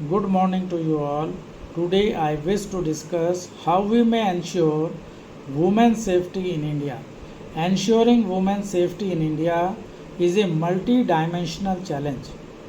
Good morning to you all. Today I wish to discuss how we may ensure women's safety in India. Ensuring women's safety in India is a multi-dimensional challenge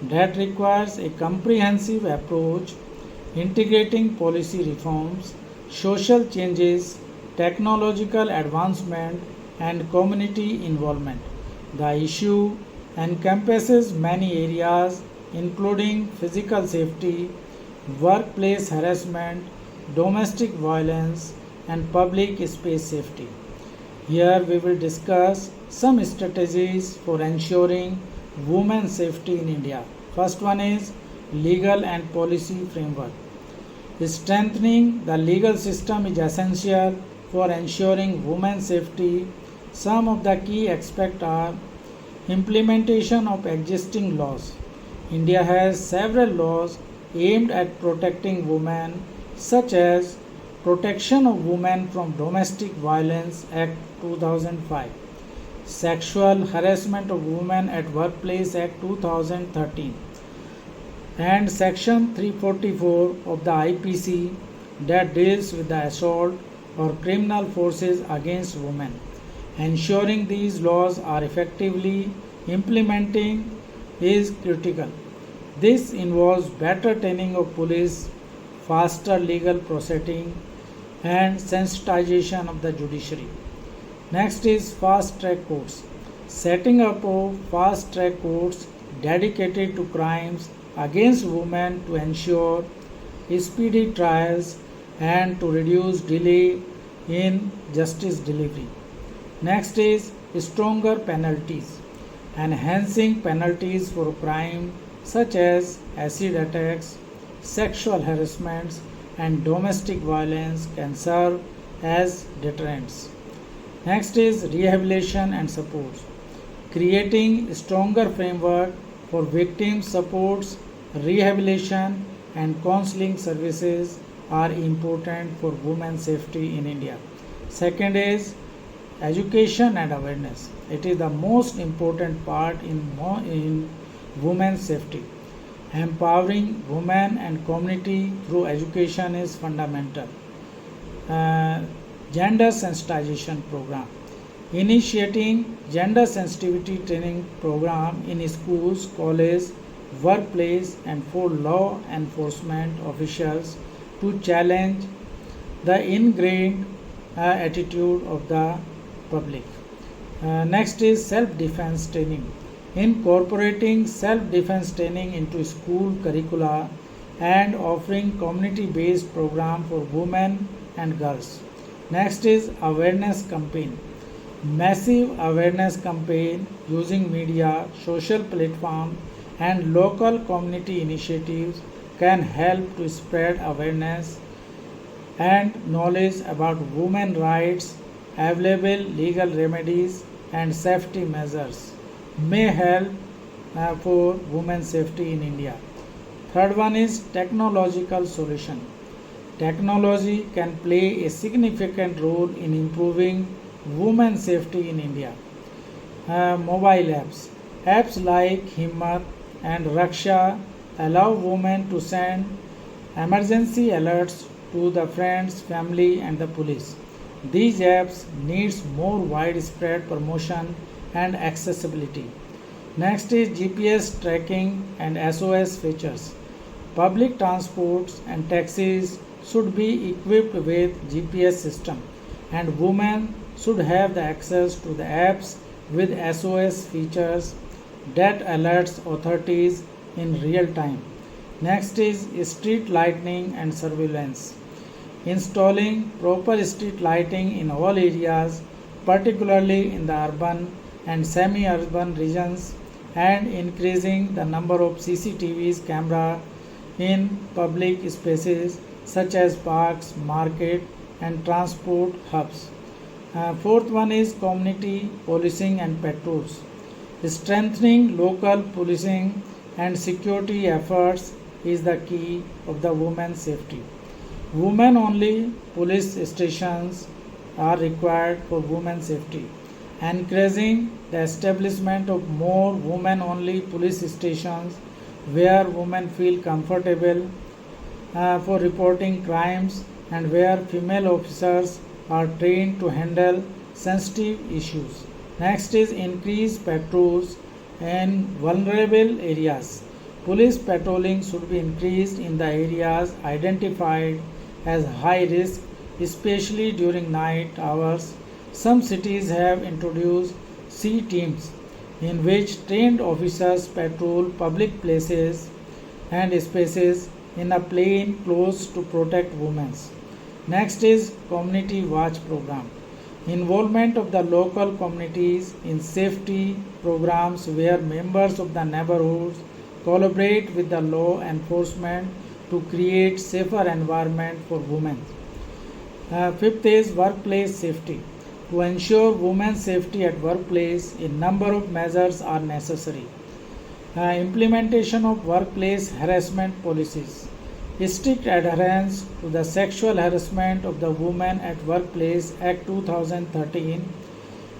that requires a comprehensive approach integrating policy reforms, social changes, technological advancement, and community involvement. The issue encompasses many areas including physical safety, workplace harassment, domestic violence, and public space safety. Here we will discuss some strategies for ensuring women's safety in India. First one is legal and policy framework. Strengthening the legal system is essential for ensuring women's safety. Some of the key aspects are implementation of existing laws. India has several laws aimed at protecting women, such as Protection of Women from Domestic Violence Act 2005, Sexual Harassment of Women at Workplace Act 2013, and Section 344 of the IPC that deals with the assault or criminal forces against women. Ensuring these laws are effectively implementing is critical. This involves better training of police, faster legal processing, and sensitization of the judiciary. Next is fast track courts. Setting up of fast track courts dedicated to crimes against women to ensure speedy trials and to reduce delay in justice delivery. Next is stronger penalties. Enhancing penalties for crime such as acid attacks, sexual harassments, and domestic violence can serve as deterrents. Next is rehabilitation and support. Creating stronger framework for victim supports, rehabilitation, and counseling services are important for women's safety in India. Second is education and awareness. It is the most important part in women's safety. Empowering women and community through education is fundamental. Uh, Gender sensitization program. Initiating gender sensitivity training program in schools, colleges, workplace, and for law enforcement officials to challenge the ingrained attitude of the public. Next is self-defense training. Incorporating self-defense training into school curricula and offering community-based program for women and girls. Next is awareness campaign. Massive awareness campaign using media, social platform, and local community initiatives can help to spread awareness and knowledge about women rights, available legal remedies, and safety measures may help for women's safety in India. Third one is technological solution. Technology can play a significant role in improving women's safety in India. Mobile apps. Apps like Himmat and Raksha allow women to send emergency alerts to the friends, family, and the police. These apps needs more widespread promotion and accessibility. Next is GPS tracking and SOS features. Public transports and taxis should be equipped with GPS system, and women should have the access to the apps with SOS features that alerts authorities in real time. Next is street lighting and surveillance. Installing proper street lighting in all areas, particularly in the urban and semi-urban regions, and increasing the number of CCTVs camera in public spaces such as parks, market, and transport hubs. Fourth one is community policing and patrols. Strengthening local policing and security efforts is the key of the women's safety. Women only police stations are required for women's safety. Encouraging the establishment of more women only police stations where women feel comfortable for reporting crimes and where female officers are trained to handle sensitive issues. Next is increased patrols in vulnerable areas. Police patrolling should be increased in the areas identified as high risk, especially during night hours. Some cities have introduced C teams in which trained officers patrol public places and spaces in a plain clothes to protect women. Next is community watch program. Involvement of the local communities in safety programs where members of the neighborhoods collaborate with the law enforcement to create safer environment for women. Fifth is workplace safety. To ensure women's safety at workplace, a number of measures are necessary. Implementation of workplace harassment policies. Strict adherence to the Sexual Harassment of the Women at Workplace Act 2013,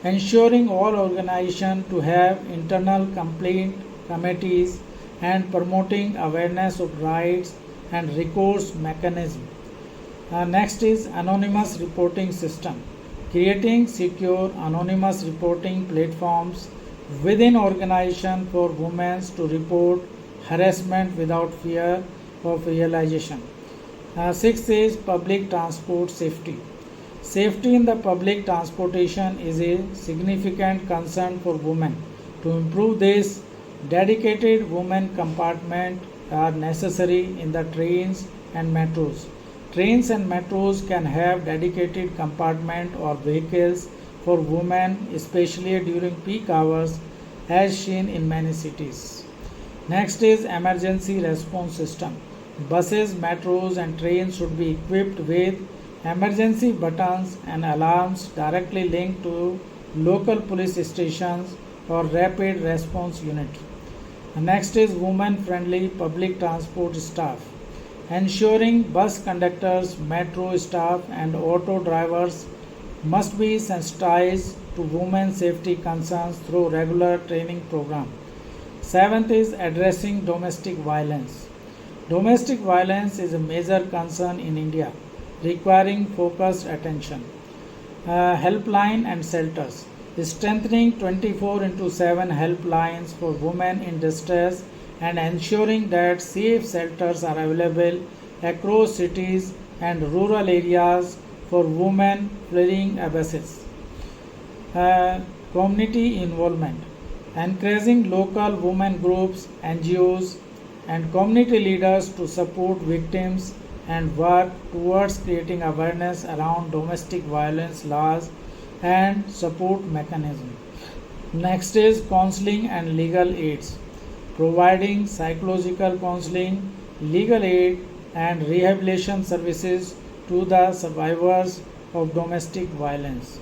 ensuring all organizations to have internal complaint committees and promoting awareness of rights and recourse mechanism. Next is anonymous reporting system. Creating secure anonymous reporting platforms within organization for women to report harassment without fear of realization. Sixth is public transport safety. Safety in the public transportation is a significant concern for women. To improve this, dedicated women compartments are necessary in the trains and metros. Trains and metros can have dedicated compartment or vehicles for women, especially during peak hours, as seen in many cities. Next is emergency response system. Buses, metros, and trains should be equipped with emergency buttons and alarms directly linked to local police stations or rapid response units. Next is women friendly public transport staff. Ensuring bus conductors, metro staff, and auto drivers must be sensitized to women's safety concerns through regular training program. Seventh is addressing domestic violence. Domestic violence is a major concern in India, requiring focused attention. Helpline and shelters. Strengthening 24/7 helplines for women in distress and ensuring that safe shelters are available across cities and rural areas for women fleeing abuses. Community involvement. Encouraging local women groups, NGOs, and community leaders to support victims and work towards creating awareness around domestic violence laws and support mechanisms. Next is counseling and legal aids. Providing psychological counseling, legal aid, and rehabilitation services to the survivors of domestic violence.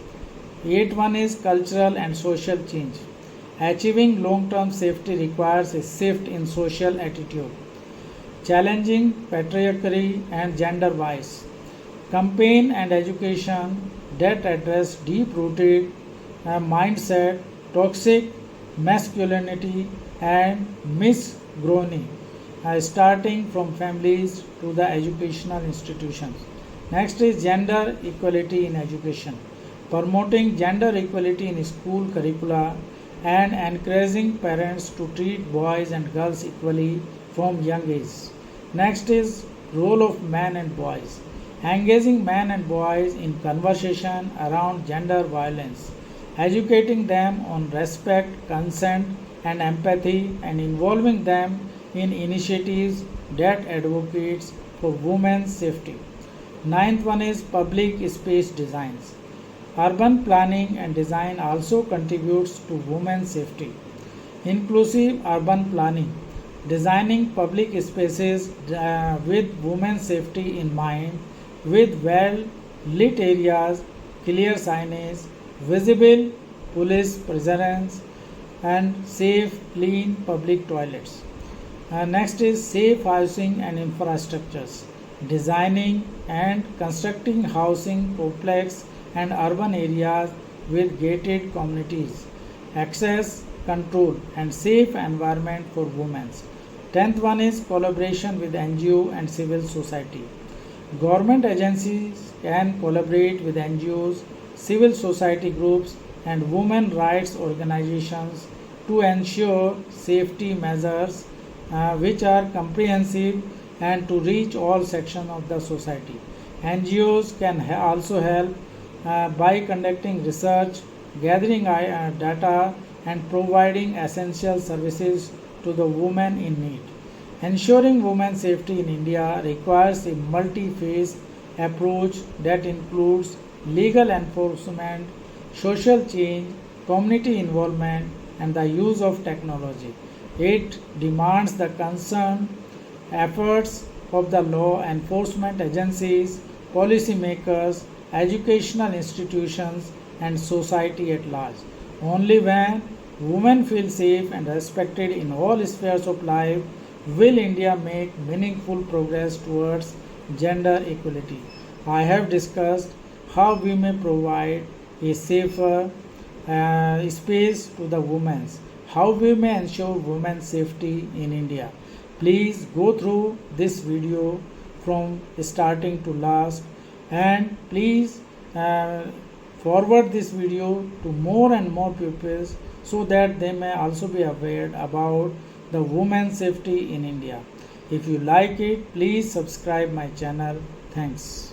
8.1 is cultural and social change. Achieving long-term safety requires a shift in social attitude, challenging patriarchy and gender bias. Campaign and education that address deep-rooted mindset, toxic masculinity, and misgroaning, starting from families to the educational institutions. Next is gender equality in education. Promoting gender equality in school curricula and encouraging parents to treat boys and girls equally from young age. Next is role of men and boys. Engaging men and boys in conversation around gender violence, educating them on respect, consent, and empathy, and involving them in initiatives that advocates for women's safety. Ninth one is public space designs. Urban planning and design also contributes to women's safety. Inclusive urban planning, designing public spaces with women's safety in mind, with well lit areas, clear signage, visible police presence, and safe, clean public toilets. Next is safe housing and infrastructures. Designing and constructing housing complex and urban areas with gated communities, access control, and safe environment for women. Tenth one is collaboration with NGO and civil society. Government agencies can collaborate with NGOs, civil society groups, and women rights organizations to ensure safety measures which are comprehensive and to reach all sections of the society. NGOs can also help by conducting research, gathering data, and providing essential services to the women in need. Ensuring women's safety in India requires a multi-phase approach that includes legal enforcement, social change, community involvement, and the use of technology. It demands the concerned efforts of the law enforcement agencies, policymakers, educational institutions, and society at large. Only when women feel safe and respected in all spheres of life will India make meaningful progress towards gender equality. I have discussed how we may provide a safer space to the women, how we may ensure women's safety in India. Please go through this video from starting to last, and please forward this video to more and more people so that they may also be aware about the women's safety in India. If you like it, please subscribe my channel. Thanks.